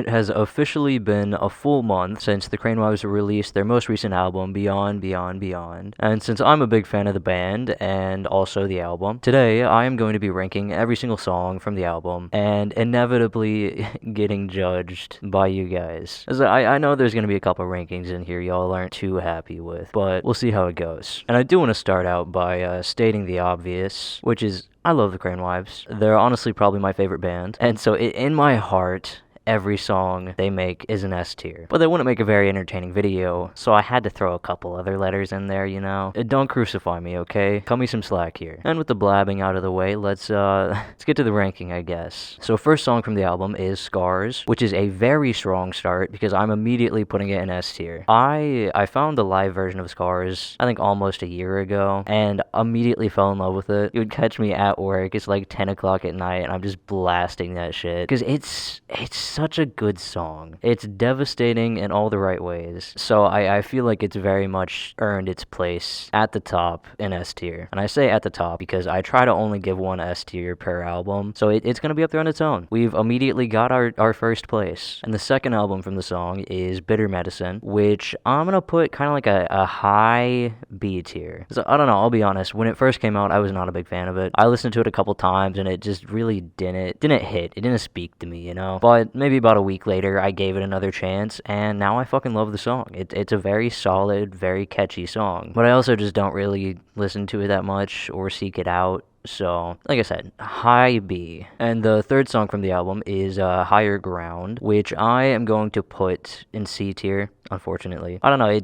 It has officially been a full month since the Cranewives released their most recent album, Beyond, Beyond, Beyond. And since I'm a big fan of the band and also the album, today I am going to be ranking every single song from the album and inevitably getting judged by you guys. As I know there's going to be a couple rankings in here y'all aren't too happy with, but we'll see how it goes. And I do want to start out by stating the obvious, which is I love the Cranewives. They're honestly probably my favorite band. And so in my heart, every song they make is an S tier. But they wouldn't make a very entertaining video, so I had to throw a couple other letters in there, you know? Don't crucify me, okay? Cut me some slack here. And with the blabbing out of the way, let's get to the ranking, I guess. So first song from the album is Scars, which is a very strong start because I'm immediately putting it in S tier. I found the live version of Scars, I think almost a year ago, and immediately fell in love with it. You would catch me at work, it's like 10 o'clock at night, and I'm just blasting that shit. Because it's such a good song. It's devastating in all the right ways. So I feel like it's very much earned its place at the top in S tier. And I say at the top because I try to only give one S tier per album. So it's going to be up there on its own. We've immediately got our first place. And the second album from the song is Bitter Medicine, which I'm going to put kind of like a high B tier. So I don't know, I'll be honest. When it first came out, I was not a big fan of it. I listened to it a couple times and it just really didn't hit. It didn't speak to me, you know? But maybe about a week later, I gave it another chance, and now I fucking love the song. It's a very solid, very catchy song. But I also just don't really listen to it that much or seek it out. So, like I said, high B. And the third song from the album is Higher Ground, which I am going to put in C tier, unfortunately. I don't know, it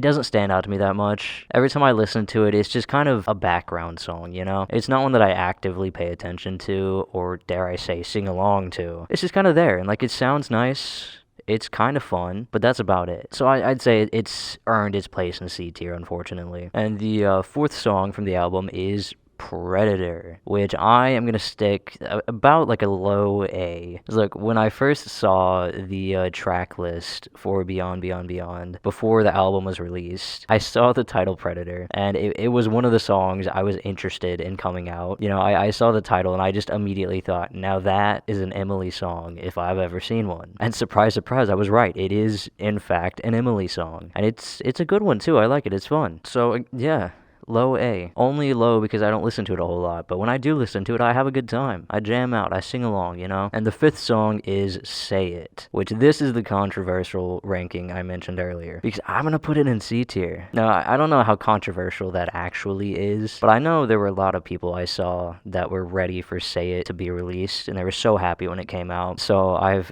doesn't stand out to me that much. Every time I listen to it, it's just kind of a background song, you know? It's not one that I actively pay attention to, or dare I say, sing along to. It's just kind of there, and like, it sounds nice. It's kind of fun, but that's about it. So I'd say it's earned its place in C tier, unfortunately. And the fourth song from the album is Predator, which I am going to stick about like a low A. Look, when I first saw the track list for Beyond, Beyond, Beyond, before the album was released, I saw the title Predator, and it was one of the songs I was interested in coming out. You know, I saw the title, and I just immediately thought, now that is an Emily song, if I've ever seen one. And surprise, surprise, I was right. It is, in fact, an Emily song. And it's a good one, too. I like it. It's fun. So, yeah. Low A. Only low because I don't listen to it a whole lot, but when I do listen to it, I have a good time. I jam out, I sing along, you know? And the fifth song is Say It, which this is the controversial ranking I mentioned earlier, because I'm gonna put it in C tier. Now, I don't know how controversial that actually is, but I know there were a lot of people I saw that were ready for Say It to be released, and they were so happy when it came out, so I've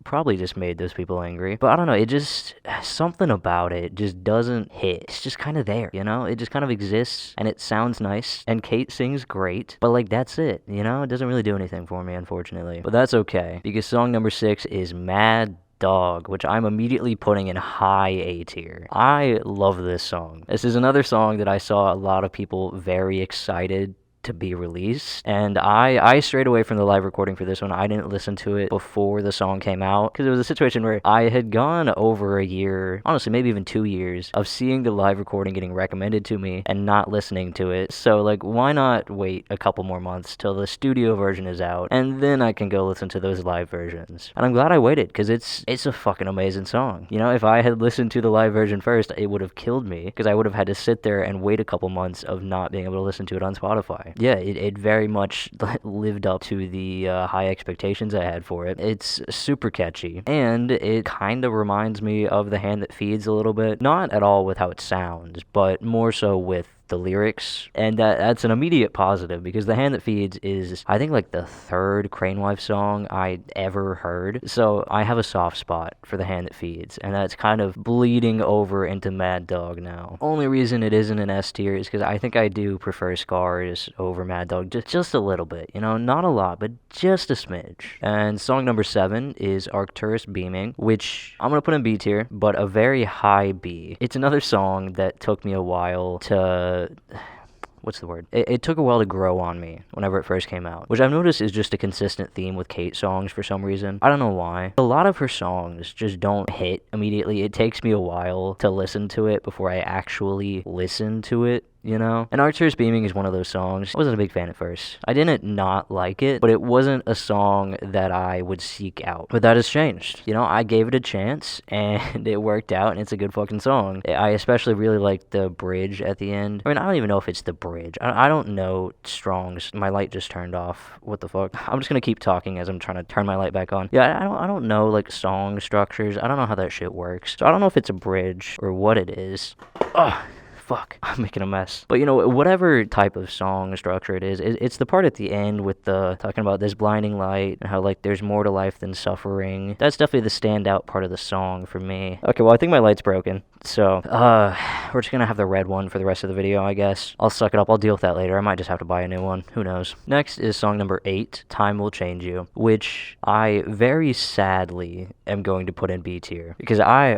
probably just made those people angry. But I don't know, it just, something about it just doesn't hit. It's just kind of there, you know? It just kind of exists. And it sounds nice, and Kate sings great, but like that's it, you know? It doesn't really do anything for me, unfortunately. But that's okay, because song number 6 is Mad Dog, which I'm immediately putting in high A tier. I love this song. This is another song that I saw a lot of people very excited to be released, and I strayed away from the live recording for this one. I didn't listen to it before the song came out, because it was a situation where I had gone over a year, honestly maybe even 2 years, of seeing the live recording getting recommended to me and not listening to it. So like, why not wait a couple more months till the studio version is out, and then I can go listen to those live versions. And I'm glad I waited, because it's a fucking amazing song. You know, if I had listened to the live version first, it would have killed me, because I would have had to sit there and wait a couple months of not being able to listen to it on Spotify. Yeah, it very much lived up to the high expectations I had for it. It's super catchy, and it kind of reminds me of The Hand That Feeds a little bit. Not at all with how it sounds, but more so with the lyrics, and that's an immediate positive, because The Hand That Feeds is, I think, like the third Cranewife song I ever heard, so I have a soft spot for The Hand That Feeds, and that's kind of bleeding over into Mad Dog now. Only reason it isn't an S tier is because I think I do prefer Scars over Mad Dog, just a little bit, you know, not a lot, but just a smidge. And song number 7 is Arcturus Beaming, which I'm gonna put in B tier, but a very high B. It's another song that took me a while to what's the word? It took a while to grow on me whenever it first came out, which I've noticed is just a consistent theme with Kate songs for some reason. I don't know why. A lot of her songs just don't hit immediately. It takes me a while to listen to it before I actually listen to it. you know? And Arcturus Beaming is one of those songs. I wasn't a big fan at first. I didn't not like it, but it wasn't a song that I would seek out. But that has changed. You know, I gave it a chance, and it worked out, and it's a good fucking song. I especially really like the bridge at the end. I mean, I don't even know if it's the bridge. I don't know Strong's. My light just turned off. What the fuck? I'm just gonna keep talking as I'm trying to turn my light back on. Yeah, I don't know, like, song structures. I don't know how that shit works. So I don't know if it's a bridge or what it is. Ugh. Fuck, I'm making a mess. But, you know, whatever type of song structure it is, it's the part at the end with the talking about this blinding light and how, like, there's more to life than suffering. That's definitely the standout part of the song for me. Okay, well, I think my light's broken. So, we're just gonna have the red one for the rest of the video, I guess. I'll suck it up. I'll deal with that later. I might just have to buy a new one. Who knows? Next is song number 8, Time Will Change You, which I very sadly am going to put in B tier because I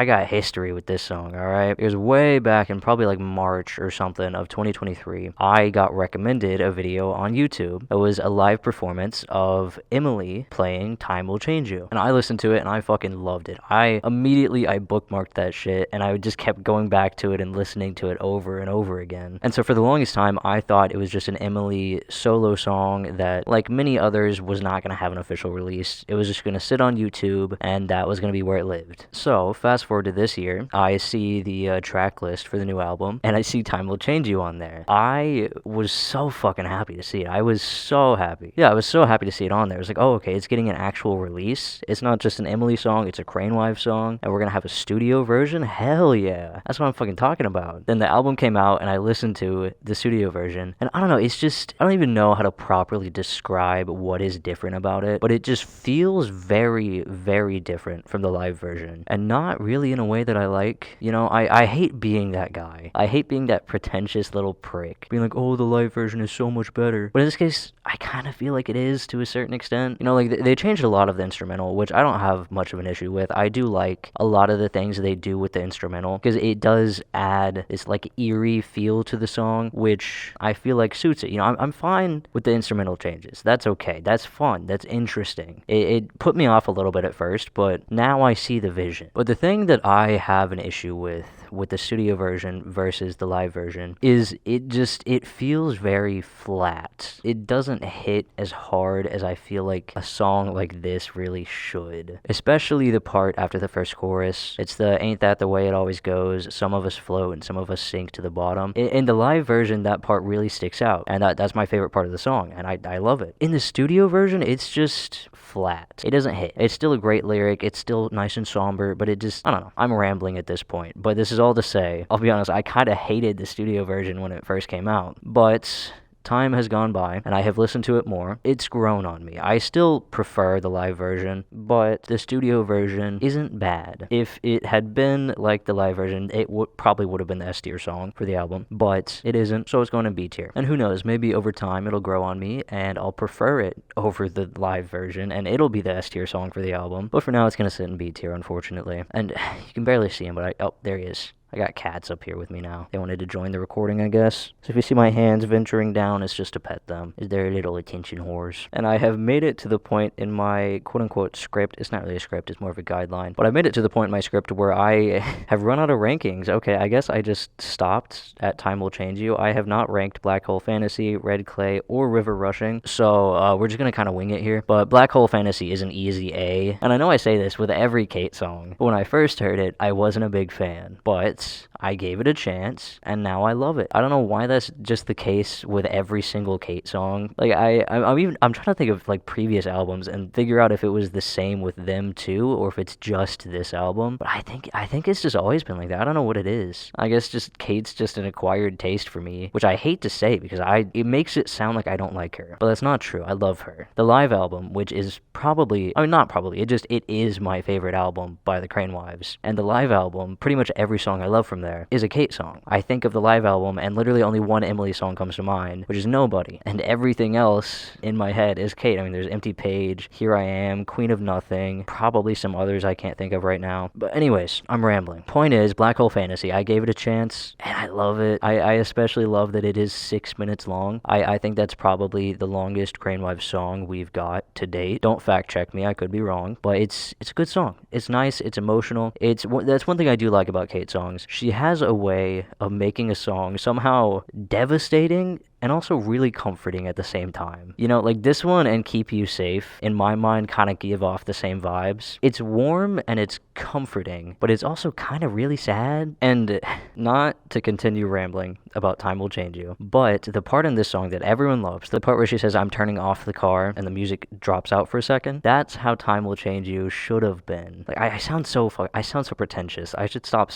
got history with this song, alright? It was way back in probably like March or something of 2023. I got recommended a video on YouTube. It was a live performance of Emily playing Time Will Change You. And I listened to it and I fucking loved it. I bookmarked that shit and I just kept going back to it and listening to it over and over again. And so for the longest time, I thought it was just an Emily solo song that, like many others, was not going to have an official release. It was just going to sit on YouTube and that was going to be where it lived. So fast forward to this year, I see the track list for the new album and I see Time Will Change You on there. I was so fucking happy to see it. I was so happy. Yeah, I was so happy to see it on there. It was like, oh, okay, it's getting an actual release. It's not just an Emily song, it's a Crane Wife song, and we're going to have a studio version? Hell yeah. That's what I'm fucking talking about. Then the album came out and I listened to the studio version, and I don't know, it's just, I don't even know how to properly describe what is different about it, but it just feels very, very different from the live version, and not really in a way that I like. You know, I hate being that guy. I hate being that pretentious little prick, being like, oh, the live version is so much better. But in this case, I kind of feel like it is to a certain extent. You know, like, they changed a lot of the instrumental, which I don't have much of an issue with. I do like a lot of the things they do with the instrumental, because it does add this, like, eerie feel to the song, which I feel like suits it. You know, I'm fine with the instrumental changes. That's okay. That's fun. That's interesting. It put me off a little bit at first, but now I see the vision. But the thing that I have an issue with the studio version versus the live version is it feels very flat. It doesn't hit as hard as I feel like a song like this really should. Especially the part after the first chorus. It's the ain't that the way it always goes, some of us float and some of us sink to the bottom. In the live version, that part really sticks out, and that's my favorite part of the song, and I love it. In the studio version, it's just flat. It doesn't hit. It's still a great lyric, it's still nice and somber, but it just, I don't know. I'm rambling at this point, but this is all to say, I'll be honest, I kind of hated the studio version when it first came out, but time has gone by, and I have listened to it more. It's grown on me. I still prefer the live version, but the studio version isn't bad. If it had been like the live version, it probably would have been the S tier song for the album, but it isn't, so it's going to B tier. And who knows, maybe over time it'll grow on me, and I'll prefer it over the live version, and it'll be the S tier song for the album. But for now, it's going to sit in B tier, unfortunately. And you can barely see him, but oh, there he is. I got cats up here with me now. They wanted to join the recording, I guess. So if you see my hands venturing down, it's just to pet them. They're little attention whores. And I have made it to the point in my quote-unquote script. It's not really a script, it's more of a guideline. But I made it to the point in my script where I have run out of rankings. Okay, I guess I just stopped at Time Will Change You. I have not ranked Blackhole Fantasy, Red Clay, or River Rushing. So we're just going to kind of wing it here. But Blackhole Fantasy is an easy A. And I know I say this with every Kate song. But when I first heard it, I wasn't a big fan. But I gave it a chance, and now I love it. I don't know why that's just the case with every single Kate song. Like, I'm trying to think of, like, previous albums and figure out if it was the same with them too, or if it's just this album. But I think it's just always been like that. I don't know what it is. I guess just Kate's just an acquired taste for me, which I hate to say because it makes it sound like I don't like her. But that's not true. I love her. The live album, which is it is my favorite album by the Crane Wives. And the live album, pretty much every song I love from there is a Kate song. I think of the live album and literally only one Emily song comes to mind, which is Nobody. And everything else in my head is Kate. I mean, there's Empty Page, Here I Am, Queen of Nothing, probably some others I can't think of right now. But anyways, I'm rambling. Point is, Blackhole Fantasy, I gave it a chance, and I love it. I especially love that it is 6 minutes long. I think that's probably the longest Crane Wives song we've got to date. Don't fact check me, I could be wrong, but it's a good song. It's nice, it's emotional. That's one thing I do like about Kate songs. She has a way of making a song somehow devastating and also really comforting at the same time. You know, like this one and Keep You Safe, in my mind, kind of give off the same vibes. It's warm and it's comforting, but it's also kind of really sad. And not to continue rambling about Time Will Change You, but the part in this song that everyone loves, the part where she says, I'm turning off the car, and the music drops out for a second, that's how Time Will Change You should have been. Like, I sound so pretentious. I should stop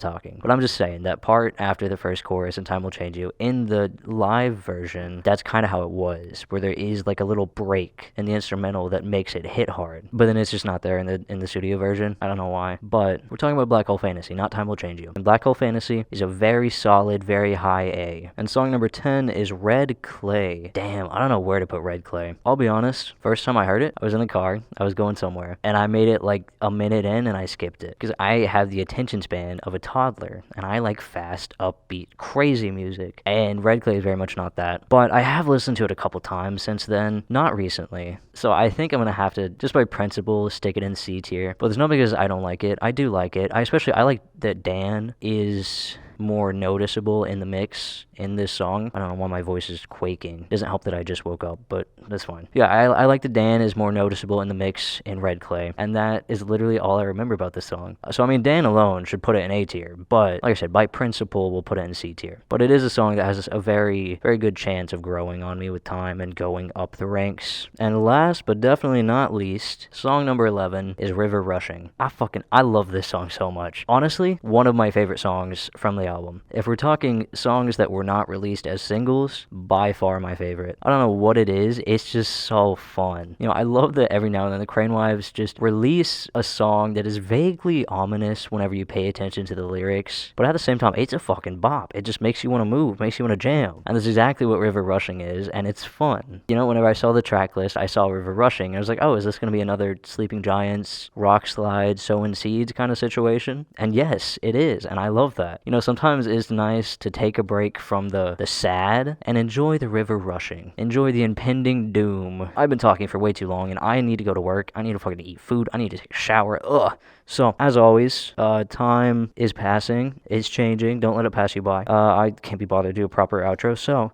talking. But I'm just saying, that part after the first chorus in Time Will Change You, in the live version, that's kind of how it was, where there is like a little break in the instrumental that makes it hit hard, but then it's just not there in the studio version. I don't know why, but we're talking about Blackhole Fantasy, not Time Will Change You. And Blackhole Fantasy is a very solid, very high A. And song number 10 is Red Clay. Damn, I don't know where to put Red Clay. I'll be honest, first time I heard it, I was in the car, I was going somewhere, and I made it like a minute in and I skipped it, because I have the attention span of a toddler, and I like fast, upbeat, crazy music, and Red Clay is very much not that. But I have listened to it a couple times since then, not recently. So I think I'm gonna have to, just by principle, stick it in C tier. But it's not because I don't like it. I do like it. I like that Dan is more noticeable in the mix in this song. I don't know why my voice is quaking. Doesn't help that I just woke up, but that's fine. Yeah, I like that Dan is more noticeable in the mix in Red Clay, and that is literally all I remember about this song. So I mean, Dan alone should put it in A tier, but like I said, by principle, we'll put it in C tier. But it is a song that has a very, very good chance of growing on me with time and going up the ranks. And last, but definitely not least, song number 11 is River Rushing. I love this song so much. Honestly, one of my favorite songs from the album. If we're talking songs that were not released as singles, by far my favorite. I don't know what it is, it's just so fun. You know, I love that every now and then the Crane Wives just release a song that is vaguely ominous whenever you pay attention to the lyrics, but at the same time, it's a fucking bop. It just makes you want to move, makes you want to jam. And that's exactly what River Rushing is, and it's fun. You know, whenever I saw the track list, I saw River Rushing, and I was like, oh, is this going to be another Sleeping Giants, Rock Slide, Sowing Seeds kind of situation? And yes, it is, and I love that. You know, sometimes it's nice to take a break from the sad and enjoy the river rushing. Enjoy the impending doom. I've been talking for way too long, and I need to go to work. I need to fucking eat food. I need to take a shower. Ugh. So, as always, time is passing. It's changing. Don't let it pass you by. I can't be bothered to do a proper outro, so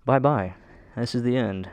bye-bye. This is the end.